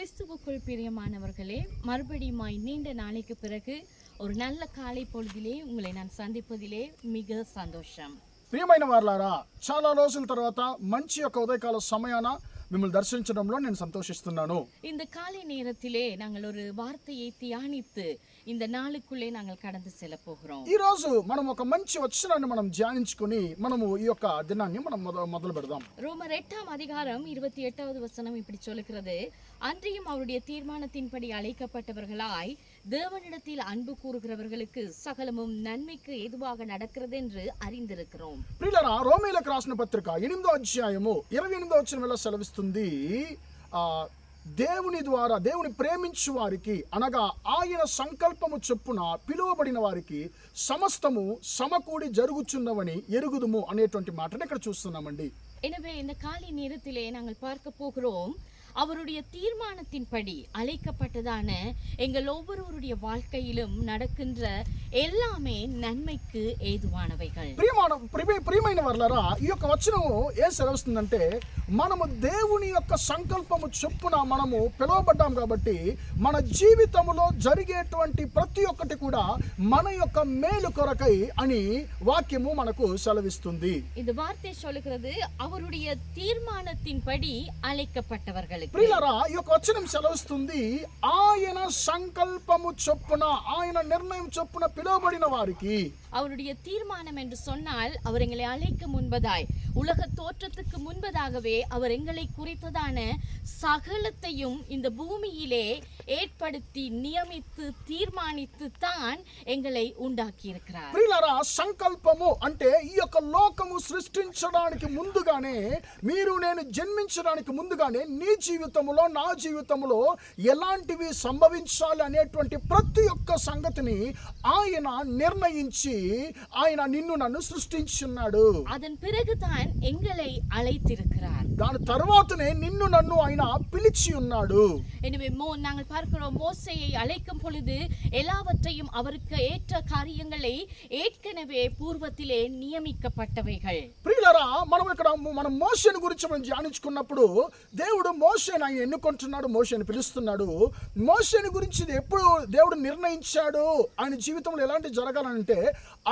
கிறிஸ்துவுக்குள் பிரியமானவர்களே, மறுபடியுமாய் நீண்ட நாளைக்கு பிறகு ஒரு நல்ல காலை பொழுதிலே உங்களை நான் సந்திపదిలే మిగ సంతోషం. ప్రియమైన వారలారా, చాలా రోజుల తర్వాత మంచి ఒక ఉదయకాల సమయాన మిమ్మల్ని దర్శించడంలో నేను సంతోషిస్తున్నాను. இந்த காலை நேரத்திலே நாங்கள் ஒரு வார்த்தையை தியானித்து இந்த நாளுக்குள்ளே நாங்கள் கடந்து செல்ல போகிறோம். ఈ రోజు మనం ఒక మంచి వచనాన్ని మనం ధ్యానించుకొని మనము ఈ యొక్క దినాన్ని మనం మొదలు పెడదాం. ரோமர் 8ஆம் அதிகாரம் 28வது வசனம் இப்படி சொல்லுகிறது, அன்றியும் அவருடைய தீர்மானத்தின்படி அழைக்கப்பட்டவர்களாய் தேவனிடத்தில் அன்பு கூறுகிறவர்களுக்கு சகலமும் நன்மைக்கு ஏதுவாக நடக்கிறது என்று அறிந்திருக்கிறோம். ప్రియులారా, రోమీయులకు రాసిన పత్రిక 8వ అధ్యాయము 28వ వచనం ఎలా సెలవిస్తుంది, దేవుని ద్వారా దేవుని ప్రేమించు వారికి అనగా ఆయన సంకల్పము చొప్పున పిలువబడిన వారికి సమస్తము సమకూడి జరుగుచున్నవని ఎరుగుదుము అనేటువంటి మాటను ఇక్కడ చూస్తున్నామండి. எனவே இந்த காலை நேரத்திலே நாங்கள் பார்க்க போகிறோம், அவருடைய தீர்மானத்தின்படி அழைக்கப்பட்டதான எங்கள் ஒவ்வொருவருடைய வாழ்க்கையிலும் நடக்கின்ற எல்லாமே நன்மைக்கு ஏதுவானவைகள். ప్రియమైన వారలారా, ఈ యొక్క వచనం ఏం సెలవుస్తుందంటే, మనము దేవుని యొక్క సంకల్పము చొప్పున మనము పిలువబడ్డాం కాబట్టి మన జీవితంలో జరిగేటువంటి ప్రతి ఒక్కటి కూడా మన యొక్క మేలు కొరకై అని వాక్యము మనకు సెలవిస్తుంది. இந்த வார்த்தை சொல்லுகிறது அவருடைய தீர்மானத்தின்படி அழைக்கப்பட்டவர்கள். ప్రియులారా, ఈ యొక్క వచనం సెలవుస్తుంది, ఆయన సంకల్పము చొప్పున ఆయన నిర్ణయం చొప్పున పిలువబడిన వారికి. அவருடைய தீர்மானம் என்று சொன்னால் அவர் எங்களை அழைக்க முன்பதாய் உலக தோற்றத்துக்கு முன்பதாகவே அவர் எங்களை குறித்ததான சகலத்தையும் இந்த பூமியிலே ஏற்படுத்தி நியமித்து தீர்மானித்து தான் எங்களை உண்டாக்கி இருக்கிறார். ప్రియులారా, సంకల్పము అంటే ఈ యొక్క లోకము సృష్టించడానికి ముందుగానే, మీరు నేను జన్మించడానికి ముందుగానే నీ జీవితంలో నా జీవితంలో ఎలాంటివి సంభవించాలి అనేటువంటి ప్రతి ఒక్క సంగతిని ఆయన నిర్ణయించి ఆయన నిన్ను నన్ను సృష్టించున్నాడు. அதன் பிறகுதான் எங்களை அழைத்திருக்கிறார். దాని తర్వాతనే నిన్ను నన్ను ఆయన పిలిచి ఉన్నాడు. எனவே நாங்கள் பார்க்கிறோம், மோசேயை அழைக்கும் பொழுது எல்லாவற்றையும் அவருக்கு ஏற்ற காரியங்களை ஏற்கனவே பூர்வத்திலே நியமிக்கப்பட்டவைகள். ప్రియులారా, మనం మోషేను గురించి మనం ధ్యానించుకున్నప్పుడు దేవుడు మోషేను ఆయన ఎన్నుకుంటున్నాడు, మోషేను పిలుస్తున్నాడు. మోషేను గురించి ఎప్పుడు దేవుడు నిర్ణయించాడు ఆయన జీవితంలో ఎలాంటి జరగాలంటే,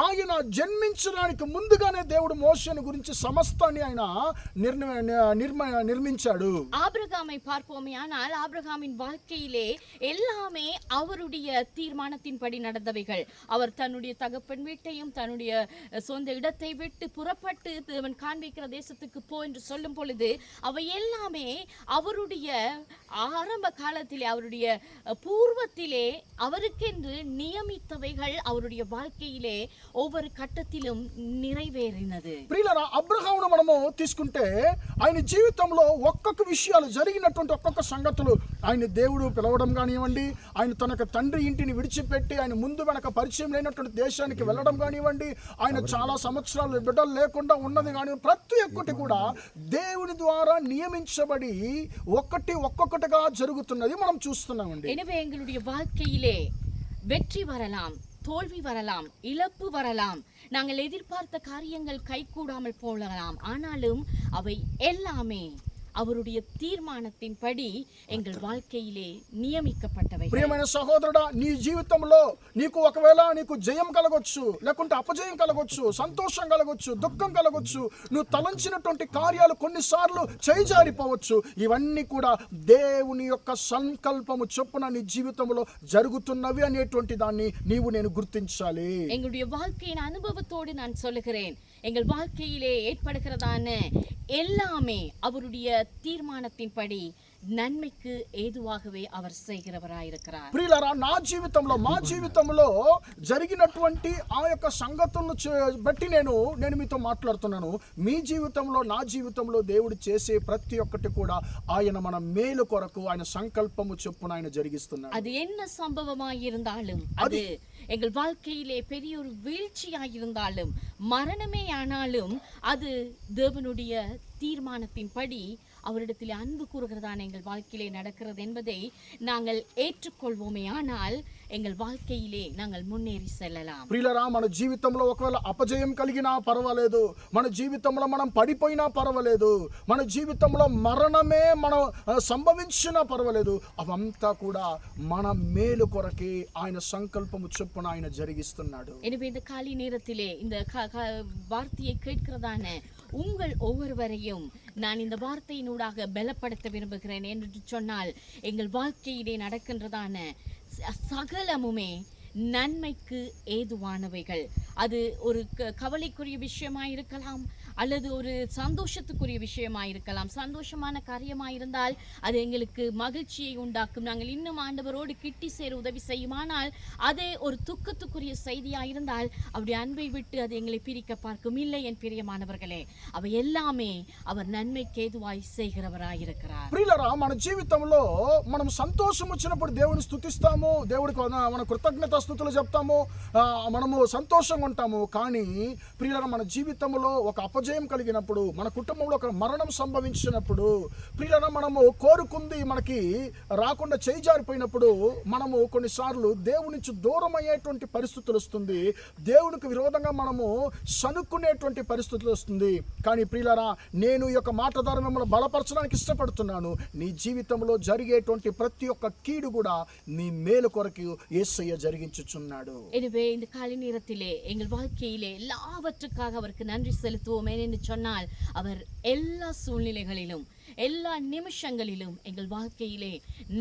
ఆయన జన్మించడానికి ముందుగానే దేవుడు మోషేను గురించి సమస్తాన్ని ఆయన నిర్మించాడు. ஆபிரகாமை பார்ப்போமே, ஆனால் ஆபிரகாமின் வாழ்க்கையிலே எல்லாமே அவருடைய தீர்மானத்தின்படி நடந்தவைகள். அவர் தன்னுடைய தகப்பன் வீட்டையும் தன்னுடைய சொந்த இடத்தை விட்டு புறப்பட்டு தேவன் காண்பிக்கிற தேசத்துக்கு போ என்று சொல்லும் பொழுது அவை எல்லாமே அவருடைய ஆரம்ப காலத்திலே அவருடைய பூர்வத்திலே அவருக்கென்று நியமித்தவைகள் அவருடைய வாழ்க்கையிலே ஒவ்வொரு கட்டத்திலும் நிறைவேறினது. ప్రియులారా, అబ్రహామును మనము తీసుకుంటే ఆయన జీవితంలో ఒక్కొక్క విషయాలు జరిగినటువంటి ఒక్కొక్క సంగతులు, ఆయన దేవుడు పిలవడం కానివ్వండి, ఆయన తనకు తండ్రి ఇంటిని విడిచిపెట్టి ఆయన ముందు వెనక పరిచయం లేనటువంటి దేశానికి వెళ్ళడం కానివ్వండి, ఆయన చాలా సంవత్సరాలు బిడ్డలు లేకుండా ఉన్నది కానీ ప్రతి ఒక్కటి కూడా దేవుని ద్వారా నియమించబడి ఒక్కొక్కటిగా జరుగుతున్నది మనం చూస్తున్నామండి. எனவே எங்களுடைய வாழ்க்கையிலே வெற்றி வரலாம், தோல்வி வரலாம், இழப்பு வரலாம், நாங்கள் எதிர்பார்த்த காரியங்கள் கைகூடாமல் போகலாம், ஆனாலும் அவை எல்லாமே அவருடைய தீர்மானத்தின்படி எங்கள் வாழ்க்கையிலே నియమిக்கப்பட்டவை. ప్రియమైన సహోదరుడా, నీ జీవితంలో నీకు ఒకవేళ నీకు జయం కలగొచ్చు, లేకుంటే అపజయం కలగొచ్చు, సంతోషం కలగొచ్చు, దుఃఖం కలగొచ్చు, నువ్వు తలంచినటువంటి కార్యాలు కొన్నిసార్లు చేజారిపోవచ్చు. ఇవన్నీ కూడా దేవుని యొక్క సంకల్పము చొప్పున నీ జీవితంలో జరుగుతున్నవి అనేటువంటి దాన్ని నీవు నేను గుర్తించాలి. எங்களுடைய வாழ்க்கையின் அனுபவத்தோடு நான் சொல்லுகிறேன், எங்கள் வாழ்க்கையிலே ஏற்படுகிறதான எல்லாமே அவருடைய தீர்மானத்தின்படி నన్మైకు ఏదువాగవే அவர் செய்கிறவராயிருக்கிறார். ప్రియులారా, నా జీవితంలో మా జీవితంలో జరిగినటువంటి ఆ యొక్క సంగతులను బట్టి నేను మీతో మాట్లాడుతున్నాను. మీ జీవితంలో నా జీవితంలో దేవుడు చేసే ప్రతి ఒక్కటి కూడా ఆయన మన మేలు కొరకు ఆయన సంకల్పము చొప్పున ఆయన జరిగిస్తున్నాడు. அது என்ன சம்பவமாய் இருந்தாலும், அது எங்கள் வாழ்க்கையிலே பெரிய ஒரு வீழ்ச்சியாய் இருந்தாலும், மரணமே ஆனாலும், அது தேவனுடைய தீர்மானத்தின்படி அவரிடத்தில் அன்பு கூறுகிறதான எங்கள் வாழ்க்கையிலே நடக்கிறது என்பதை நாங்கள் ஏற்றுக்கொள்வோமே ஆனால் எங்கள் வாழ்க்கையிலே நாங்கள் முன்னேறி செல்லலாம். ప్రియులారా, మన జీవితంలో ఒకవేళ అపజయం కలిగినా పర్వాలేదు, మన జీవితంలో మనం పడిపోయినా పర్వాలేదు, మన జీవితంలో మరణమే మనం సంభవించినా పర్వాలేదు, అవంతా కూడా మన మేలు కొరకే ఆయన సంకల్పము చొప్పున ఆయన జరిగిస్తున్నాడు. எனவே இந்த காலை நேரத்திலே இந்த வார்த்தையை கேட்கிறதான உங்கள் ஒவ்வொருவரையும் நான் இந்த வார்த்தையினூடாக பலப்படுத்த விரும்புகிறேன். என்று சொன்னால் எங்கள் வாழ்க்கையிலே நடக்கின்றதான சகலமுமே நன்மைக்கு ஏதுவானவைகள். அது ஒரு கவலைக்குரிய விஷயமாயிருக்கலாம், அல்லது ஒரு சந்தோஷத்துக்குரிய விஷயமாயிருக்கலாம். சந்தோஷமான காரியமாயிருந்தால் அது எங்களுக்கு மகிழ்ச்சியை உண்டாக்கும், நாங்கள் இன்னும் ஆண்டவரோடு கிட்டி சேர உதவி செய்யுமானால் அதே ஒரு துக்கத்துக்குரிய செய்தியாயிருந்தால் அவருடைய அன்பை விட்டு அது எங்களை பிரிக்க பார்க்கும். இல்லை என் பிரியமானவர்களே, அவை எல்லாமே அவர் நன்மைக்கு ஏதுவாய் செய்கிறவராயிருக்கிறார். ప్రియులారా, మన జీవితంలో మనం సంతోషం వచ్చినప్పుడు దేవుని స్తుతిస్తాము, దేవుడికి మన కృతజ్ఞతాస్తుతులు చెప్తాము, మనము సంతోషంగా ఉంటాము. కానీ ప్రియులారా, మన జీవితంలో ఒక అపజయం కలిగినప్పుడు, మన కుటుంబంలో ఒక మరణం సంభవించినప్పుడు, ప్రియులారా, మనము కోరుకుంది మనకి రాకుండా చేయి జారిపోయినప్పుడు మనము కొన్నిసార్లు దేవుని నుంచి దూరం అయ్యేటువంటి పరిస్థితులు వస్తుంది, దేవునికి విరోధంగా మనము సనుక్కునేటువంటి పరిస్థితులు వస్తుంది. కానీ ప్రియులారా, నేను ఈ యొక్క మాట ద్వారా మిమ్మల్ని బలపరచడానికి ఇష్టపడుతున్నాను. నీ జీవితంలో జరిగేటువంటి ప్రతి ఒక్క కీడు కూడా నీ మేలు కొరకు యేసయ్య జరిగించుచున్నాడు. எனவே இந்த காலை நேரத்திலே எங்கள் வாழ்க்கையிலே எல்லாவற்றுக்காக அவருக்கு நன்றி செலுத்துவோம். என்று சொன்னால் அவர் எல்லா சூழ்நிலைகளிலும் எல்லா நிமிஷங்களிலும் எங்கள் வாழ்க்கையிலே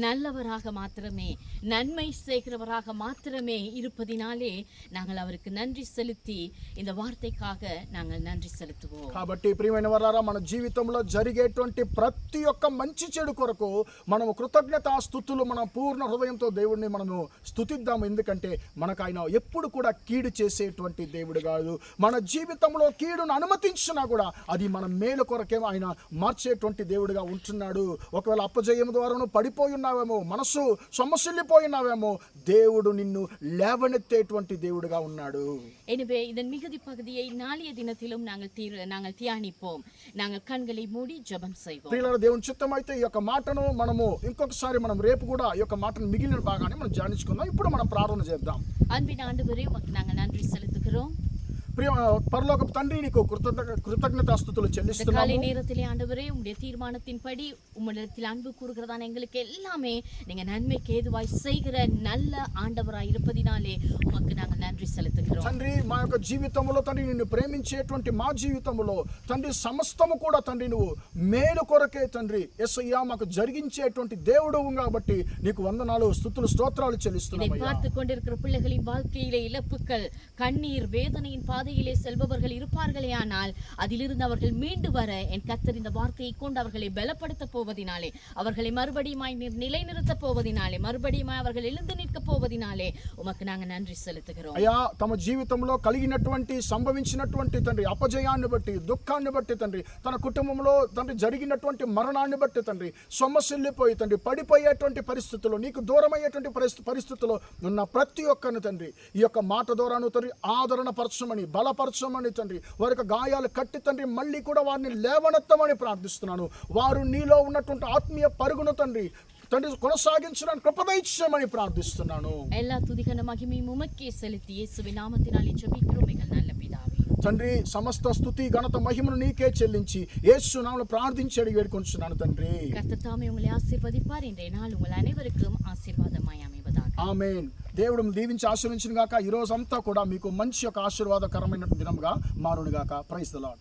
நல்லவராக மாத்திரமே, நன்மை செய்கிறவராக மாத்திரமே இருப்பதினாலே நாங்கள் அவருக்கு நன்றி செலுத்தி இந்த வார்த்தைக்காக நாங்கள் நன்றி செலுத்துவோம். కాబట్టి ప్రియమైన వారలారా, మన జీవితంలో జరిగేటువంటి ప్రతి ఒక్క మంచి చెడు కొరకు మనము కృతజ్ఞతాస్తుతులు మన పూర్ణ హృదయంతో దేవుడిని మనము స్తుతిద్దాము. ఎందుకంటే మనకు ఆయన ఎప్పుడు కూడా కీడు చేసేటువంటి దేవుడు కాదు. మన జీవితంలో కీడును అనుమతించినా కూడా అది మన మేలు కొరకే ఆయన మార్చేటువంటి దేవుడిగా ఉంటున్నాడు. ఒకవేళ అపజయం ద్వారా పడిపోయి ఉన్నావేమో, మనసు సొమ్మసిల్లిపోయినావేమో, దేవుడు నిన్ను లేవనెత్తేటువంటి దేవుడిగా ఉన్నాడు. எனவே இதன் மிகுதி பகுதியை நாளைய தினத்திலும் நாங்கள் தியானிப்போம். நாங்கள் கண்களை மூடி ஜெபம் செய்வோம். ప్రియులారా, దేవుని చిత్తం అయితే ఈ యొక్క మాటను మనము ఇంకొకసారి మనం రేపు కూడా ఈ యొక్క మాటను మిగిలిన భాగాన్ని మనం ధ్యానించుకుందాం. ఇప్పుడు మనం ప్రార్థన చేద్దాం. அன்பின் ஆண்டவரே, உமக்கு நாங்கள் நன்றி செலுத்துகிறோம். ప్రియ పరలోకపు తండ్రి, నీకు కృతజ్ఞతాస్తుతులు చెల్లిస్తున్నాము. காலை நேரத்திலே ஆண்டவரே, உம்முடைய தீர்மானத்தின்படி உம்மிடத்தில் அன்பு கூறுகிறதான எங்களுக்கு எல்லாமே நீங்க நன்மைக்கு ஏதுவாய் செய்கிற நல்ல ஆண்டவராய் இருப்பதினாலே உமக்கு நாங்கள் நன்றி செலுத்துகிறோம். తండ్రి, మా యొక్క జీవితంలో తండ్రి నిన్ను ప్రేమించేటువంటి మా జీవితంలో తండ్రి సమస్తము కూడా తండ్రి నువ్వు మేలు కొరకే తండ్రి యేసయ్యా మాకు జరిగించేటువంటి దేవుడు కాబట్టి నీకు వందనాలు, స్తుతులు, స్తోత్రాలు చెల్లిస్తున్నాము. இதை பார்த்து கொண்டிருக்கிற பிள்ளைகளின் வாழ்க்கையிலே இழப்புகள், கண்ணீர், வேதனையின் பாதையிலே செல்பவர்கள் இருப்பார்களே, ஆனால் அதிலிருந்து அவர்கள் மீண்டு வர என் கர்த்தர் இந்த வார்த்தையை கொண்டு அவர்களை பலப்படுத்த போவதினாலே, அவர்களை மறுபடியுமாய் நிலைநிறுத்த போவதினாலே, மறுபடியுமாய் அவர்கள் எழுந்து நிற்க போவதினாலே உமக்கு நாங்கள் நன்றி செலுத்துகிறோம். అయ్యా, తమ జీవితంలో కలిగినటువంటి సంభవించినటువంటి తండ్రి అపజయాన్ని బట్టి, దుఃఖాన్ని బట్టి తండ్రి, తన కుటుంబంలో తండ్రి జరిగినటువంటి మరణాన్ని బట్టి తండ్రి సొమ్మసిల్లిపోయి తండ్రి పడిపోయేటువంటి పరిస్థితుల్లో, నీకు దూరం అయ్యేటువంటి పరిస్థితుల్లో ఉన్న ప్రతి ఒక్కరిని తండ్రి ఈ యొక్క మాట ద్వారాను తండ్రి ఆదరణ పరచమని, బలపరచమని తండ్రి, వారి యొక్క గాయాలు కట్టి తండ్రి మళ్ళీ కూడా వారిని లేవనెత్తమని ప్రార్థిస్తున్నాను. వారు నీలో ఉన్నటువంటి ఆత్మీయ పరుగును తండ్రి కొనసాగించడానికి కృప దయచేయమని ప్రార్థిస్తున్నాను. எல்லா துதிகன மகிமையும் உமக்கே செலுத்தி இயேசுவின் நாமத்தினாலே ஜெபிக்கிறோம் எங்கள் நல்ல பிதாவே. తండ్రి, సమస్త స్తుతి ఘనత మహిమను నీకే చెల్లించి యేసు నామములో ప్రార్థించి అడిగి వేడుకొంచున్నాను తండ్రి. கர்த்தர் தாமே உங்களை ஆசீர்வதிப்பார். இன்றைய நாள் உங்கள் அனைவருக்கும் ఆశీర్వాదమాய் அமைவதாக. ఆమేన్. దేవుడు దీవించి ఆశీర్వదించును గాక. ఈ రోజంతా కూడా మీకు మంచి ఒక ఆశీర్వాదకరమైన దినముగా మారును గాక. Praise the lord.